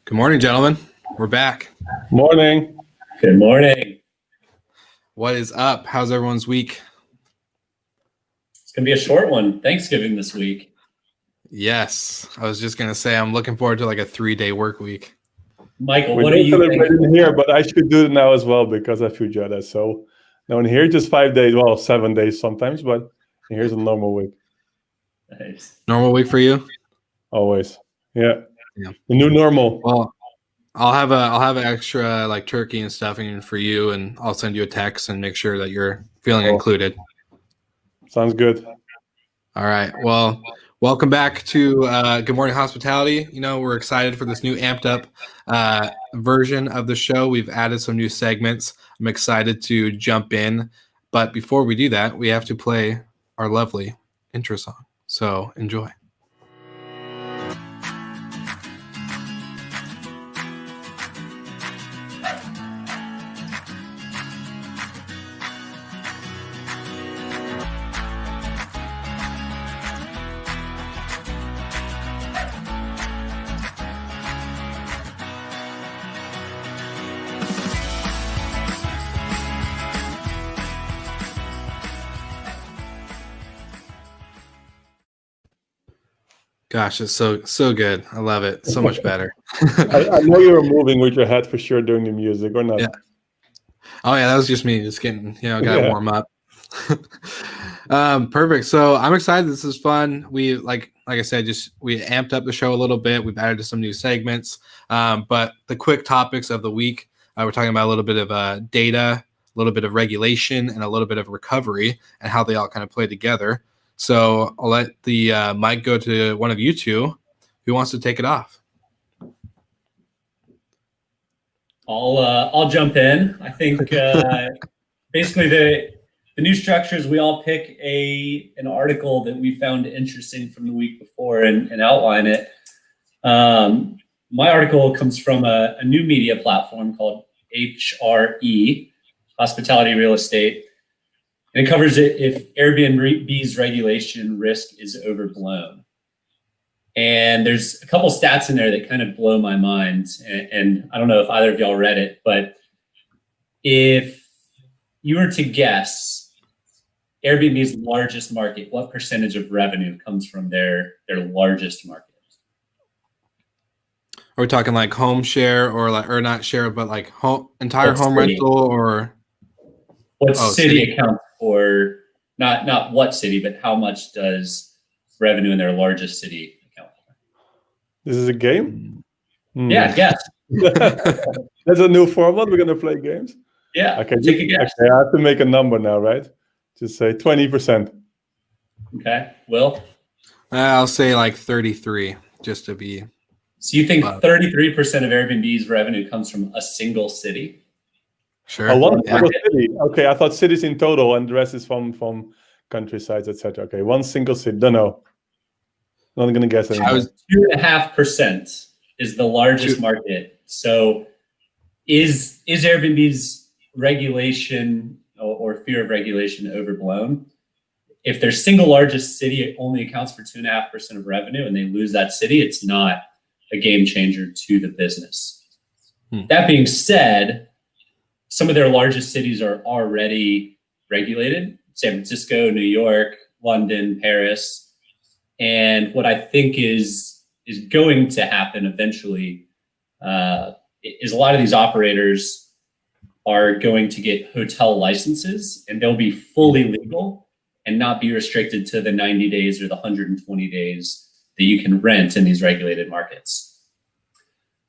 Good morning, gentlemen. We're back. Morning. Good morning. What is up? How's everyone's week? It's going to be a short one. Thanksgiving this week. Yes. I was just going to say I'm looking forward to like a 3-day work week. Michael, We what do don't you celebrate think? in here, but I should do it now as well because I feel jealous. So now in here, just 5 days, well, 7 days sometimes, but here's a normal week. Nice. Normal week for you? Always. Yeah. Yeah. The new normal. Well, I'll have an extra like turkey and stuffing for you, and I'll send you a text and make sure that you're feeling included. Sounds good. All right. Well, welcome back to Good Morning Hospitality. You know, we're excited for this new amped up version of the show. We've added some new segments. I'm excited to jump in. But before we do that, we have to play our lovely intro song. So enjoy. Gosh, it's so good. I love it. So much better. I know you were moving with your head for sure during the music, or not? Yeah. Oh yeah, that was just me just getting, gotta warm up. Perfect. So I'm excited. This is fun. We like I said, we amped up the show a little bit. We've added some new segments. But the quick topics of the week, we're talking about a little bit of data, a little bit of regulation, and a little bit of recovery, and how they all kind of play together. So I'll let the mic go to one of you two. Who wants to take it off? I'll jump in. I think basically the new structures, we all pick an article that we found interesting from the week before and outline it. My article comes from a new media platform called HRE, Hospitality Real Estate. And it covers it if Airbnb's regulation risk is overblown. And there's a couple stats in there that kind of blow my mind. And I don't know if either of y'all read it, but if you were to guess Airbnb's largest market, what percentage of revenue comes from their largest market? Are we talking like home share or not share, but like entire home rental or what city accounts for not what city, but how much does revenue in their largest city account for? This is a game? Yeah, guess. That's a new format. We're gonna play games. Yeah. Okay. Take a guess. Okay, I have to make a number now, right? Just say 20%. Okay. Will? I'll say like 33, just to be. So you think 33% of Airbnb's revenue comes from a single city? Sure. One single city. Okay, I thought cities in total, and the rest is from countrysides, etc. Okay, one single city. Don't know. Not gonna guess anymore. 2.5% is the largest market. So is Airbnb's regulation or fear of regulation overblown? If their single largest city only accounts for 2.5% of revenue and they lose that city, it's not a game changer to the business. That being said, some of their largest cities are already regulated: San Francisco, New York, London, Paris. And what I think is going to happen eventually is a lot of these operators are going to get hotel licenses, and they'll be fully legal and not be restricted to the 90 days or the 120 days that you can rent in these regulated markets.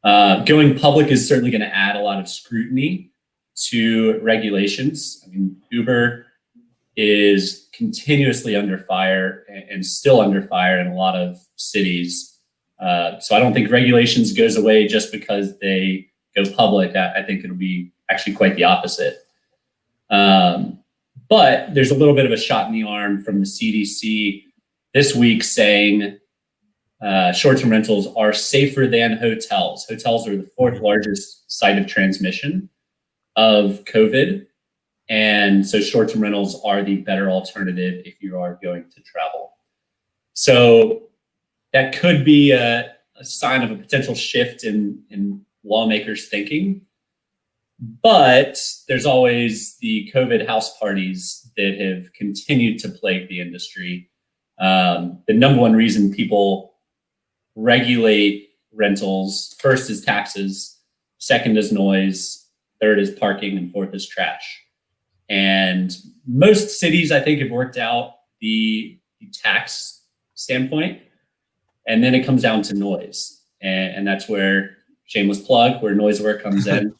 Going public is certainly going to add a lot of scrutiny to regulations. I mean, Uber is continuously under fire and still under fire in a lot of cities. So I don't think regulations goes away just because they go public. I think it'll be actually quite the opposite. But there's a little bit of a shot in the arm from the CDC this week saying short-term rentals are safer than hotels. Hotels are the fourth largest site of transmission of COVID. And so short-term rentals are the better alternative if you are going to travel. So that could be a a sign of a potential shift in lawmakers' thinking. But there's always the COVID house parties that have continued to plague the industry. The number one reason people regulate rentals, first is taxes, second is noise, third is parking, and fourth is trash. And most cities, I think, have worked out the tax standpoint, and then it comes down to noise. And that's where, shameless plug, where Noisework comes in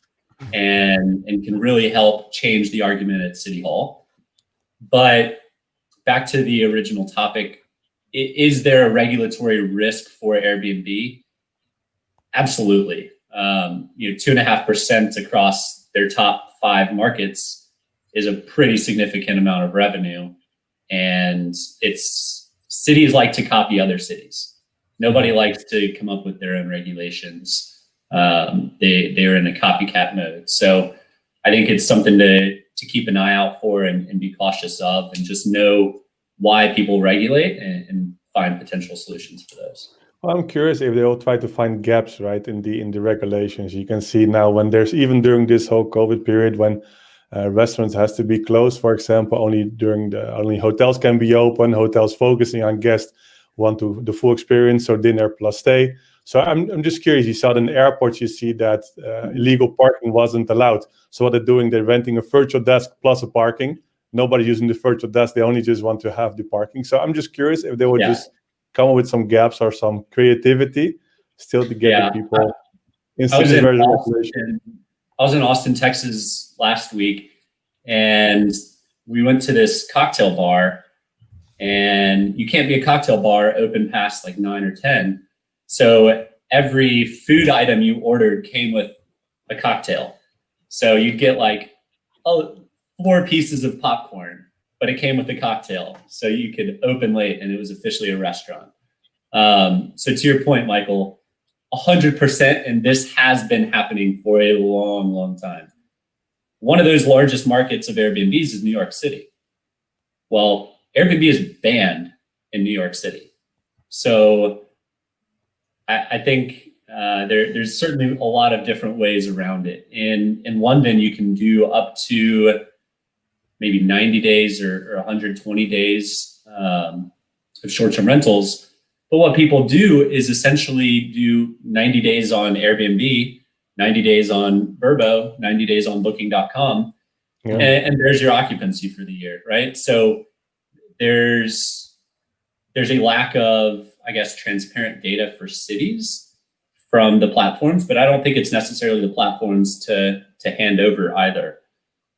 and can really help change the argument at City Hall. But back to the original topic, is there a regulatory risk for Airbnb? Absolutely. 2.5% across their top 5 markets is a pretty significant amount of revenue. And cities like to copy other cities. Nobody likes to come up with their own regulations. They're in a copycat mode. So I think it's something to keep an eye out for and be cautious of, and just know why people regulate and find potential solutions for those. Well, I'm curious if they will try to find gaps, right, in the regulations. You can see now when there's, even during this whole COVID period, when restaurants has to be closed, for example, only hotels can be open. Hotels focusing on guests want the full experience, so dinner plus stay. So I'm just curious. You saw in airports, you see that illegal parking wasn't allowed. So what they're doing, they're renting a virtual desk plus a parking. Nobody's using the virtual desk. They only just want to have the parking. So I'm just curious if they would just come up with some gaps or some creativity still to get the people in cities where there's regulation. I was in Austin, Texas last week, and we went to this cocktail bar, and you can't be a cocktail bar open past like 9 or 10. So every food item you ordered came with a cocktail. So you'd get like 4 pieces of popcorn, but it came with a cocktail. So you could open late and it was officially a restaurant. So to your point, Michael, 100%, and this has been happening for a long, long time. One of those largest markets of Airbnbs is New York City. Well, Airbnb is banned in New York City. So I think there's certainly a lot of different ways around it. In London, you can do up to maybe 90 days or 120 days of short-term rentals. But what people do is essentially do 90 days on Airbnb, 90 days on Vrbo, 90 days on Booking.com, and there's your occupancy for the year, right? So there's a lack of, I guess, transparent data for cities from the platforms, but I don't think it's necessarily the platforms to hand over either.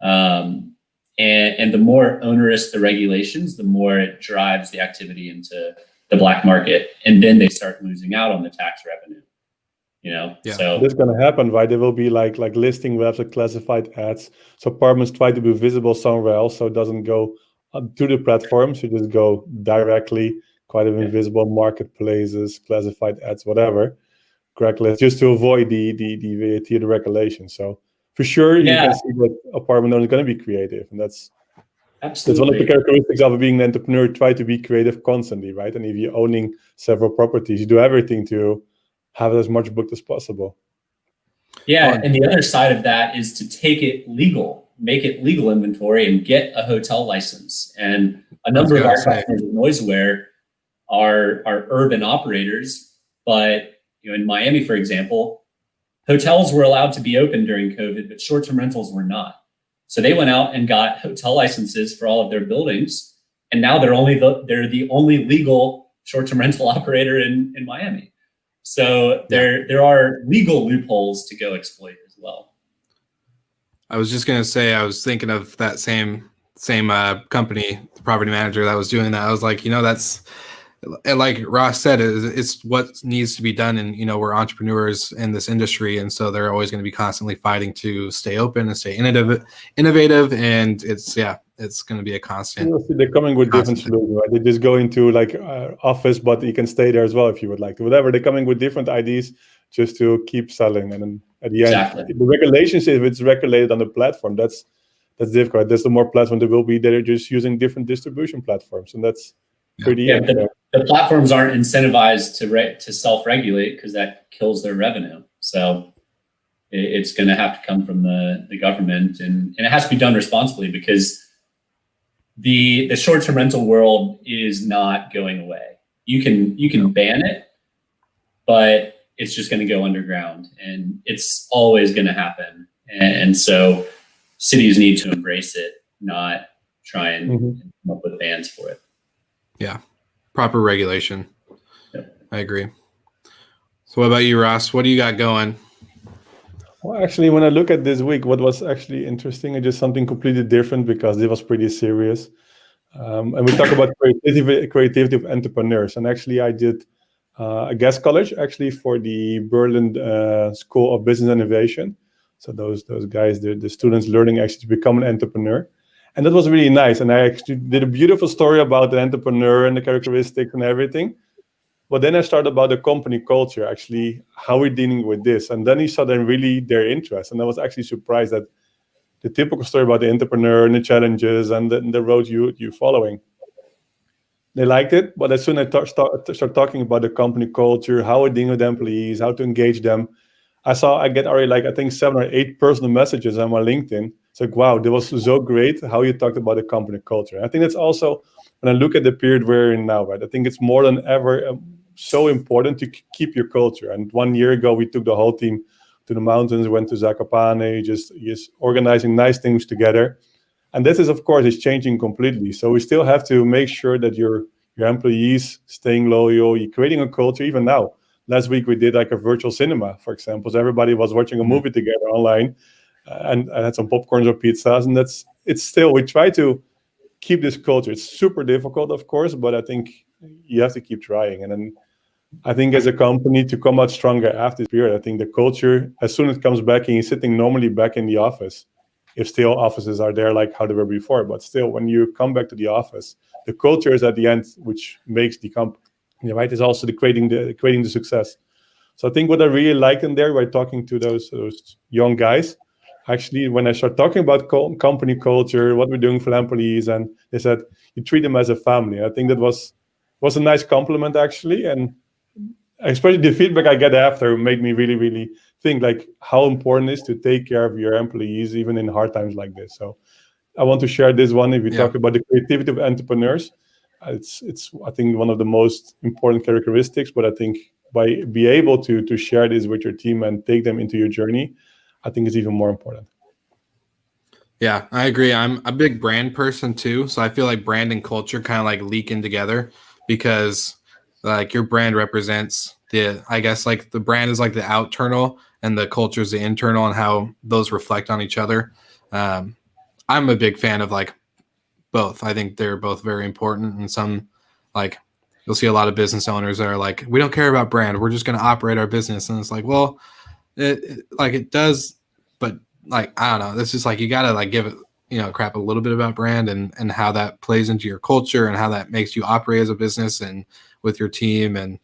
And the more onerous the regulations, the more it drives the activity into the black market, and then they start losing out on the tax revenue. So this is going to happen, right? There will be like listing webs with classified ads. So apartments try to be visible somewhere else, so it doesn't go to the platforms. You just go directly, quite invisible marketplaces, classified ads, whatever. Craigslist, just to avoid the VAT, the regulation. So for sure, you can see that apartment owners are going to be creative, and that's one of the characteristics of being an entrepreneur. Try to be creative constantly, right? And if you're owning several properties, you do everything to have as much booked as possible. Yeah, and the other side of that is to make it legal inventory and get a hotel license. And a number of our customers in Noiseware are urban operators, but in Miami, for example, hotels were allowed to be open during COVID, but short-term rentals were not. So they went out and got hotel licenses for all of their buildings, and now they're the only legal short-term rental operator in Miami. So there are legal loopholes to go exploit as well. I was just gonna say, I was thinking of that same company, the property manager that was doing that. I was like, that's, and like Ross said, it's what needs to be done. And, we're entrepreneurs in this industry. And so they're always going to be constantly fighting to stay open and stay innovative. And it's going to be a constant. They're coming with different solutions, right? They just go into office, but you can stay there as well if you would like to. Whatever, they're coming with different ideas just to keep selling. And then at the end, the regulations, if it's regulated on the platform, that's difficult. There's the more platform there will be. They're just using different distribution platforms. And that's pretty the platforms aren't incentivized to self-regulate because that kills their revenue. So it's going to have to come from the government, and it has to be done responsibly, because the short-term rental world is not going away. You can ban it, but it's just going to go underground, and it's always going to happen. And so cities need to embrace it, not try and come up with bans for it. Yeah, proper regulation. Yep. I agree. So what about you, Ross? What do you got going? Well, actually, when I look at this week, what was actually interesting is just something completely different, because it was pretty serious. And we talk about creativity of entrepreneurs. And actually, I did a guest college actually for the Berlin School of Business Innovation. So those guys, the students learning actually to become an entrepreneur. And that was really nice. And I actually did a beautiful story about the entrepreneur and the characteristics and everything. But then I started about the company culture, actually, how we're dealing with this. And then you saw them really their interest. And I was actually surprised that the typical story about the entrepreneur and the challenges and the road you're following, they liked it. But as soon as I start talking about the company culture, how we're dealing with employees, how to engage them, I get already like, I think 7 or 8 personal messages on my LinkedIn. It's like, wow, that was so great how you talked about the company culture. And I think that's also, when I look at the period we're in now, right, I think it's more than ever so important to keep your culture. And 1 year ago, we took the whole team to the mountains, went to Zakopane, just organizing nice things together. And this is, of course, is changing completely. So we still have to make sure that your employees staying loyal, you're creating a culture. Even now, last week we did like a virtual cinema, for example. So everybody was watching a movie together online, and I had some popcorns or pizzas. And it's still, we try to keep this culture. It's super difficult, of course, but I think you have to keep trying. And then I think as a company to come out stronger after this period, I think the culture, as soon as it comes back and you're sitting normally back in the office, if still offices are there like how they were before, but still when you come back to the office, the culture is at the end, which makes the company, right, is also creating the success. So I think what I really liked in there by talking to those young guys, actually, when I start talking about company culture, what we're doing for employees, and they said, you treat them as a family. I think that was a nice compliment, actually. And especially the feedback I get after made me really, really think like how important it is to take care of your employees, even in hard times like this. So I want to share this one. If we talk about the creativity of entrepreneurs, it's I think one of the most important characteristics, but I think by be able to share this with your team and take them into your journey, I think it's even more important. Yeah, I agree. I'm a big brand person too. So I feel like brand and culture kind of like leak in together, because like your brand represents I guess like the brand is like the external and the culture is the internal, and how those reflect on each other. I'm a big fan of like both. I think they're both very important. And some, like, you'll see a lot of business owners that are like, we don't care about brand, we're just going to operate our business. And it's like, well, it does, but like, I don't know. This is like, you got to like give it, crap a little bit about brand and how that plays into your culture and how that makes you operate as a business and with your team and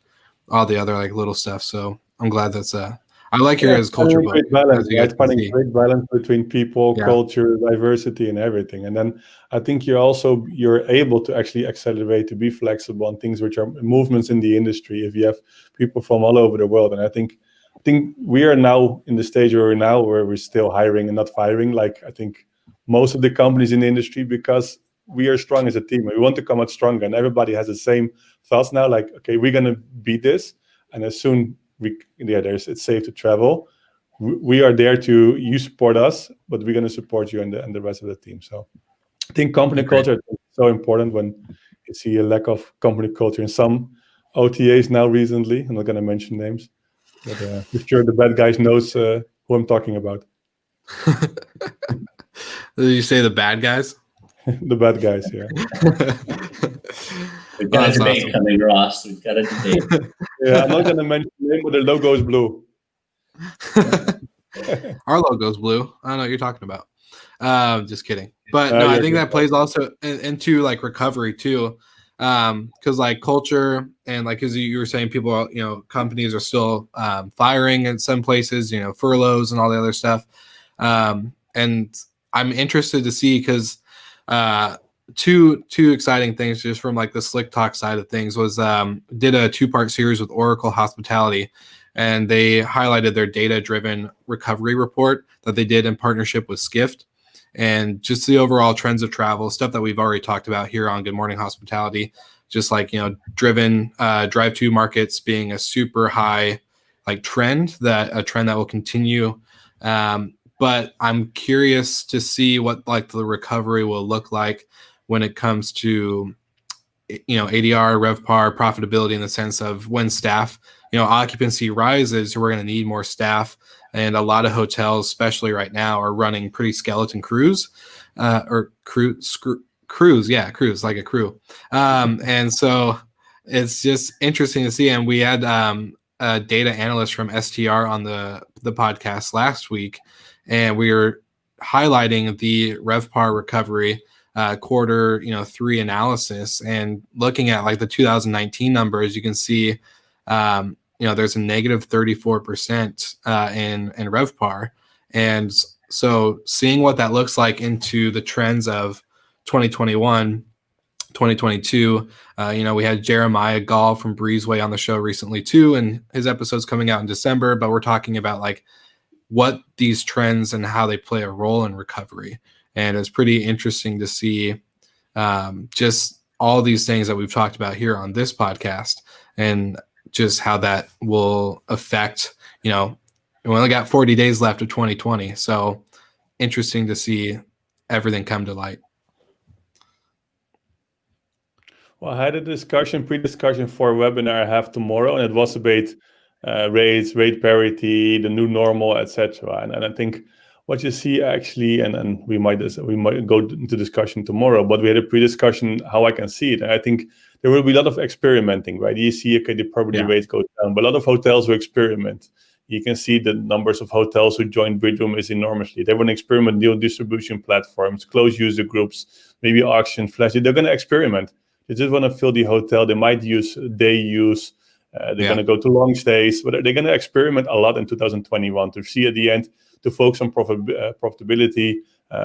all the other like little stuff. So I'm glad that's I like your guys' culture book. Finding great balance between people, culture, diversity, and everything. And then I think you're able to actually accelerate, to be flexible on things which are movements in the industry if you have people from all over the world. And I think we are now in the stage where we're still hiring and not firing. Like I think most of the companies in the industry, because we are strong as a team. We want to come out stronger, and everybody has the same thoughts now. Like, okay, we're gonna beat this, and as soon it's safe to travel. We are there you support us, but we're gonna support you and the rest of the team. So I think company culture is so important when you see a lack of company culture in some OTAs now recently. I'm not gonna mention names, but I'm sure the bad guys knows who I'm talking about. Did you say the bad guys? The bad guys, yeah. We've got a debate coming, Ross. We've got a debate. Yeah, I'm not going to mention the name, but the logo is blue. Our logo's blue. I don't know what you're talking about. Just kidding. But no, I think that plays also into like recovery too. Because like culture and like, as you were saying, people, companies are still firing in some places, furloughs and all the other stuff. And I'm interested to see, because two exciting things just from like the Slick Talk side of things was did a 2-part series with Oracle Hospitality, and they highlighted their data-driven recovery report that they did in partnership with Skift, and just the overall trends of travel, stuff that we've already talked about here on Good Morning Hospitality, just like, you know, driven drive-to markets being a super high like trend that will continue. But I'm curious to see what like the recovery will look like when it comes to, you know, ADR, RevPAR, profitability, in the sense of when staff, you know, occupancy rises, we're going to need more staff. And a lot of hotels, especially right now, are running pretty skeleton crews, crews, like a crew. And so it's just interesting to see. And we had a data analyst from STR on the podcast last week, and we were highlighting the RevPAR recovery quarter 3 analysis, and looking at like the 2019 numbers, you can see there's a negative 34% in RevPAR. And so seeing what that looks like into the trends of 2021, 2022, we had Jeremiah Gall from Breezeway on the show recently too, and his episode's coming out in December, but we're talking about like what these trends and how they play a role in recovery. And it's pretty interesting to see just all these things that we've talked about here on this podcast, and just how that will affect, we only got 40 days left of 2020. So interesting to see everything come to light. Well, I had a pre-discussion for a webinar I have tomorrow, and it was about rates, rate parity, the new normal, etc. And I think what you see actually, and we might go into discussion tomorrow, but we had a pre-discussion how I can see it. And I think there will be a lot of experimenting, right? You see, okay, the property rate goes down, but a lot of hotels will experiment. You can see the numbers of hotels who joined Bridgeroom is enormously. They want to experiment new distribution platforms, closed user groups, maybe auction, flash. They're going to experiment. They just want to fill the hotel. They might use day use. They're going to go to long stays, but they're going to experiment a lot in 2021 to see at the end, to focus on profitability,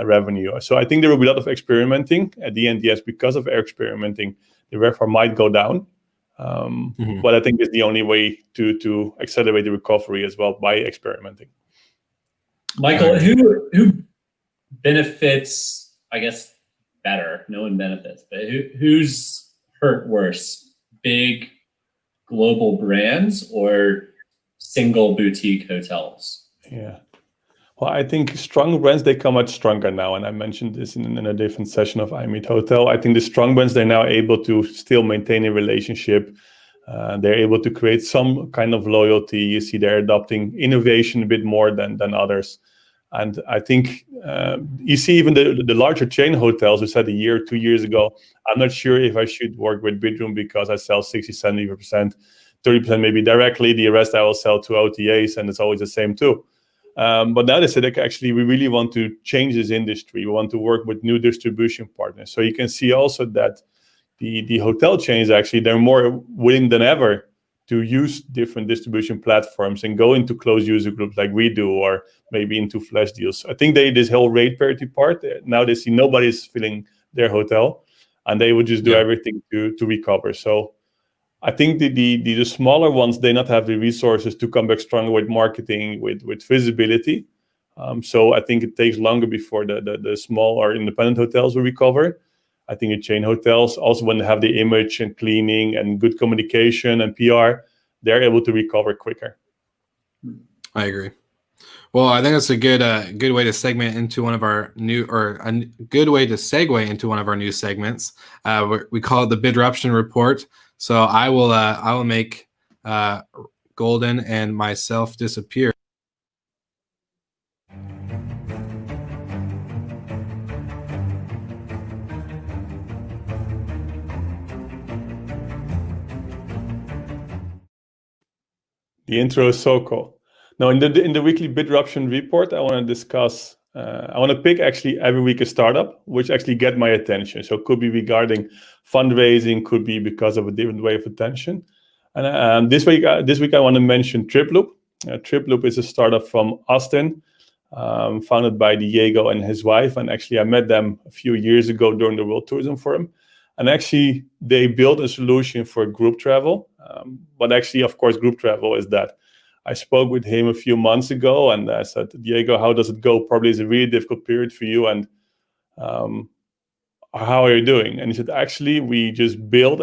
revenue. So I think there will be a lot of experimenting. At the end, yes, because of experimenting, the RevPAR might go down. But I think it's the only way to accelerate the recovery as well, by experimenting. Michael, who benefits, I guess, better? No one benefits, but who's hurt worse? Big global brands or single boutique hotels? Yeah. Well, I think strong brands, they come out stronger now. And I mentioned this in a different session of iMeet Hotel. I think the strong brands, they're now able to still maintain a relationship. They're able to create some kind of loyalty. You see they're adopting innovation a bit more than others. And I think you see even the larger chain hotels who said a year, 2 years ago, I'm not sure if I should work with Bridgeroom because I sell 60, 70%, 30% maybe directly. The rest I will sell to OTAs, and it's always the same too. But now they said, actually, we really want to change this industry. We want to work with new distribution partners. So you can see also that the hotel chains, actually, they're more willing than ever to use different distribution platforms and go into closed user groups like we do, or maybe into flash deals. I think this whole rate parity part, now they see nobody's filling their hotel, and they would just do everything to recover. So I think the smaller ones, they not have the resources to come back stronger with marketing, with visibility. So I think it takes longer before the small or independent hotels will recover. I think the chain hotels, also when they have the image and cleaning and good communication and PR, they're able to recover quicker. I agree. Well, I think that's a good way to segment into one of our new, or a good way to segue into one of our new segments. We call it the Bidruption Report. So I will make Golden and myself disappear. The intro is so cool. Now, in the weekly Bidruption report, I want to discuss. I want to pick actually every week a startup which actually get my attention. So it could be regarding fundraising, could be because of a different way of attention. And this week I want to mention TripLoop. TripLoop is a startup from Austin. founded by Diego and his wife. And actually, I met them a few years ago during the World Tourism Forum. And actually, they built a solution for group travel. But actually, of course, group travel is that. I spoke with him a few months ago, and I said, Diego, how does it go? Probably it's a really difficult period for you. And how are you doing? And he said, actually, we just built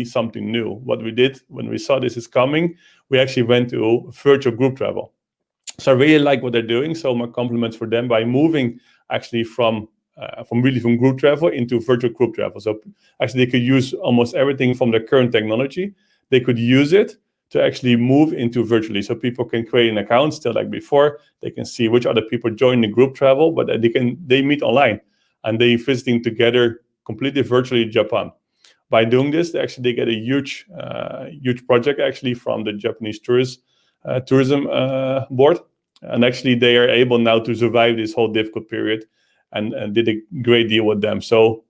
something new. What we did when we saw this is coming, we actually went to virtual group travel. So I really like what they're doing. So my compliments for them by moving actually from group travel into virtual group travel. So actually they could use almost everything from their current technology. They could use it to actually move into virtually. So people can create an account still like before. They can see which other people join the group travel, but they meet online and they visiting together completely virtually in Japan. By doing this, they get a huge project actually from the Japanese tourism board. And actually they are able now to survive this whole difficult period and did a great deal with them. So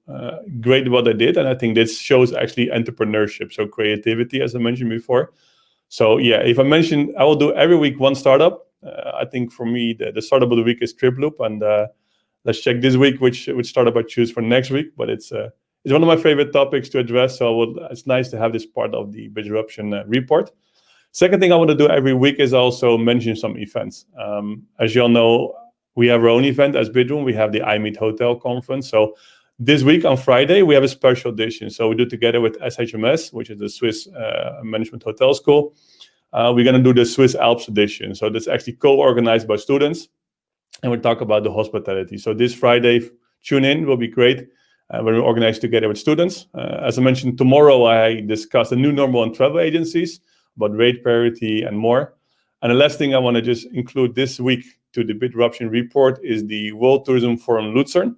great what they did. And I think this shows actually entrepreneurship. So creativity, as I mentioned before. So yeah, if I mention, I will do every week one startup. I think for me, the startup of the week is TripLoop. And let's check this week which startup I choose for next week. But it's one of my favorite topics to address. So it's nice to have this part of the Bizruption report. Second thing I want to do every week is also mention some events. As you all know, we have our own event as Bidroom. We have the iMeet Hotel Conference. So this week on Friday, we have a special edition. So we do together with SHMS, which is the Swiss Management Hotel School. We're going to do the Swiss Alps edition. So that's actually co-organized by students. And we'll talk about the hospitality. So this Friday, tune in, will be great. When we organize together with students. As I mentioned, tomorrow I discuss the new normal on travel agencies, about rate parity and more. And the last thing I want to just include this week to the Bizruption report is the World Tourism Forum Lucerne.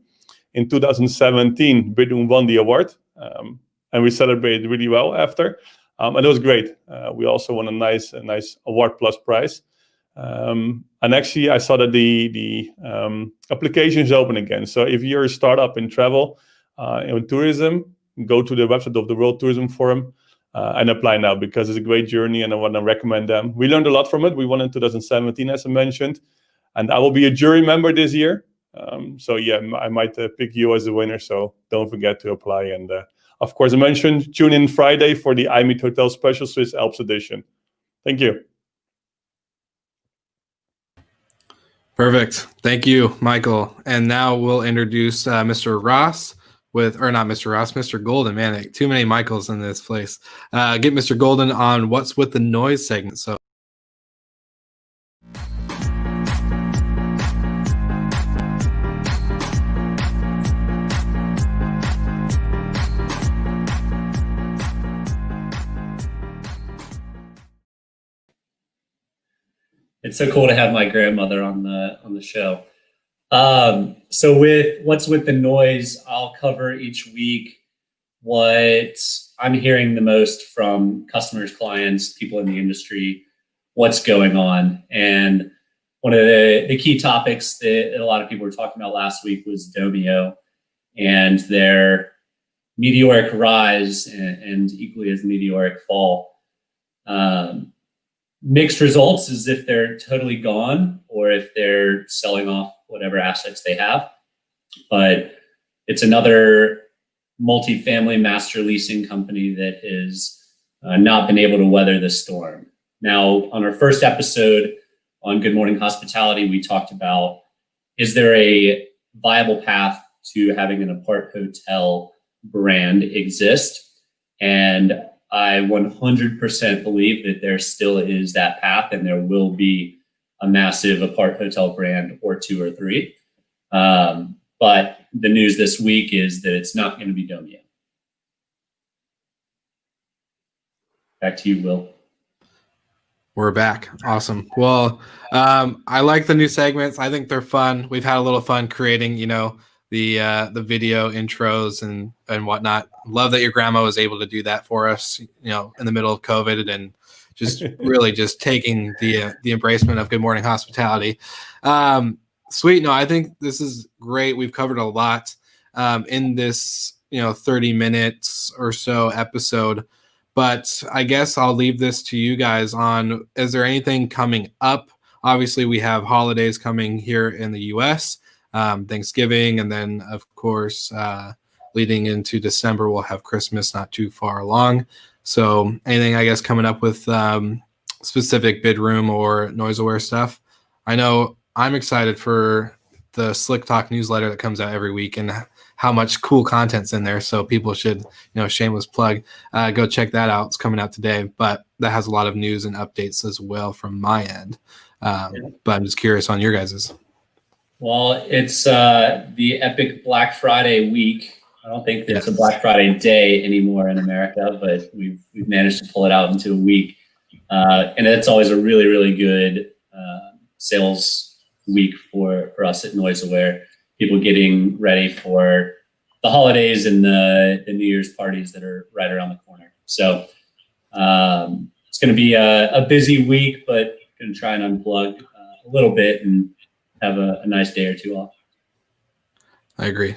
In 2017, Bidroom won the award, and we celebrated really well after. And it was great. We also won a nice award plus prize. And actually, I saw that the application is open again. So if you're a startup in travel, in tourism, go to the website of the World Tourism Forum and apply now, because it's a great journey and I want to recommend them. We learned a lot from it. We won in 2017, as I mentioned, and I will be a jury member this year. So yeah, I might pick you as a winner. So don't forget to apply. And of course, I mentioned tune in Friday for the iMeet Hotel Special Swiss Alps edition. Thank you. Perfect. Thank you, Michael. And now we'll introduce Mr. Ross Mr. Golden. Man, too many Michaels in this place. Get Mr. Golden on What's with the Noise segment. So. It's so cool to have my grandmother on the show. So with What's with the Noise, I'll cover each week what I'm hearing the most from customers, clients, people in the industry, what's going on. And one of the key topics that a lot of people were talking about last week was Domio and their meteoric rise and equally as meteoric fall. Mixed results as if they're totally gone or if they're selling off whatever assets they have. But it's another multifamily master leasing company that has not been able to weather the storm. Now, on our first episode on Good Morning Hospitality, we talked about, is there a viable path to having an apart hotel brand exist? And I 100% believe that there still is that path, and there will be a massive apart hotel brand or two or three. But the news this week is that it's not going to be Domio. Back to you, Will. We're back. Awesome. Well, I like the new segments. I think they're fun. We've had a little fun creating, the video intros and whatnot. Love that your grandma was able to do that for us, in the middle of COVID, and just really just taking the embracement of Good Morning Hospitality. Sweet. No, I think this is great. We've covered a lot in this 30 minutes or so episode, but I guess I'll leave this to you guys on, is there anything coming up obviously we have holidays coming here in the U.S., Thanksgiving, and then of course leading into December we'll have Christmas not too far along. So anything I guess coming up with specific bid room or NoiseAware stuff? I know I'm excited for the Slick Talk newsletter that comes out every week and how much cool content's in there. So people should, shameless plug, go check that out. It's coming out today, but that has a lot of news and updates as well from my end. But I'm just curious on your guys's. Well, it's the epic Black Friday week. I don't think it's a Black Friday day anymore in America, but we've managed to pull it out into a week. And it's always a really, really good sales week for us at NoiseAware. People getting ready for the holidays and the New Year's parties that are right around the corner. So it's going to be a busy week, but going to try and unplug a little bit and have a nice day or two off. I agree.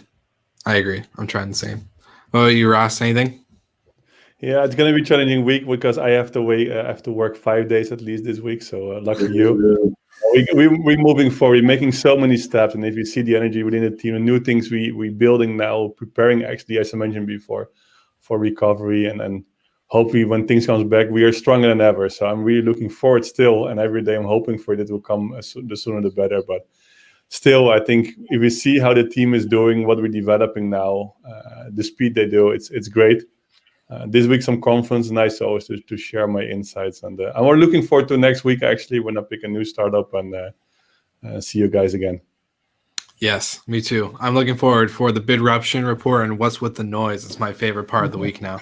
I'm trying the same. Oh, you, Ross, anything? Yeah, it's going to be a challenging week because I have to wait. I have to work 5 days at least this week. So lucky you. We're moving forward. We're making so many steps, and if you see the energy within the team, the new things we're building now, preparing actually, as I mentioned before, for recovery, and hopefully when things comes back, we are stronger than ever. So I'm really looking forward still, and every day I'm hoping for it will come the sooner the better. But still, I think if we see how the team is doing, what we're developing now, the speed they do, it's great. This week, some conference, nice always to share my insights. And I'm more looking forward to next week, actually, when I pick a new startup and see you guys again. Yes, me too. I'm looking forward for the Bidruption report and what's with the noise. It's my favorite part of the week now.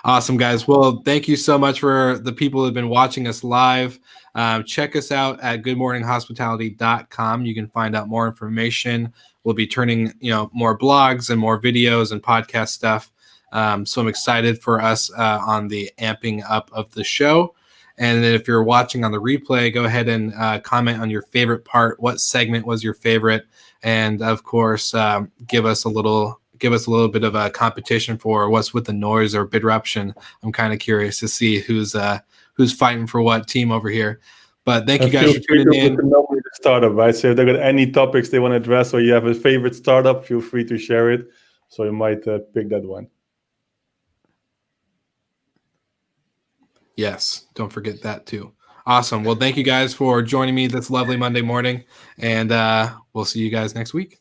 Awesome, guys. Well, thank you so much for the people who have been watching us live. Check us out at goodmorninghospitality.com. You can find out more information. We'll be turning, more blogs and more videos and podcast stuff. So I'm excited for us on the amping up of the show. And then if you're watching on the replay, go ahead and comment on your favorite part. What segment was your favorite? And of course, give us a little bit of a competition for what's with the noise or Bidruption. I'm kind of curious to see who's fighting for what team over here. But thank you guys for tuning in. The startup, right? So if they've got any topics they want to address, or you have a favorite startup, feel free to share it. So you might pick that one. Yes, don't forget that too. Awesome. Well, thank you guys for joining me this lovely Monday morning, and we'll see you guys next week.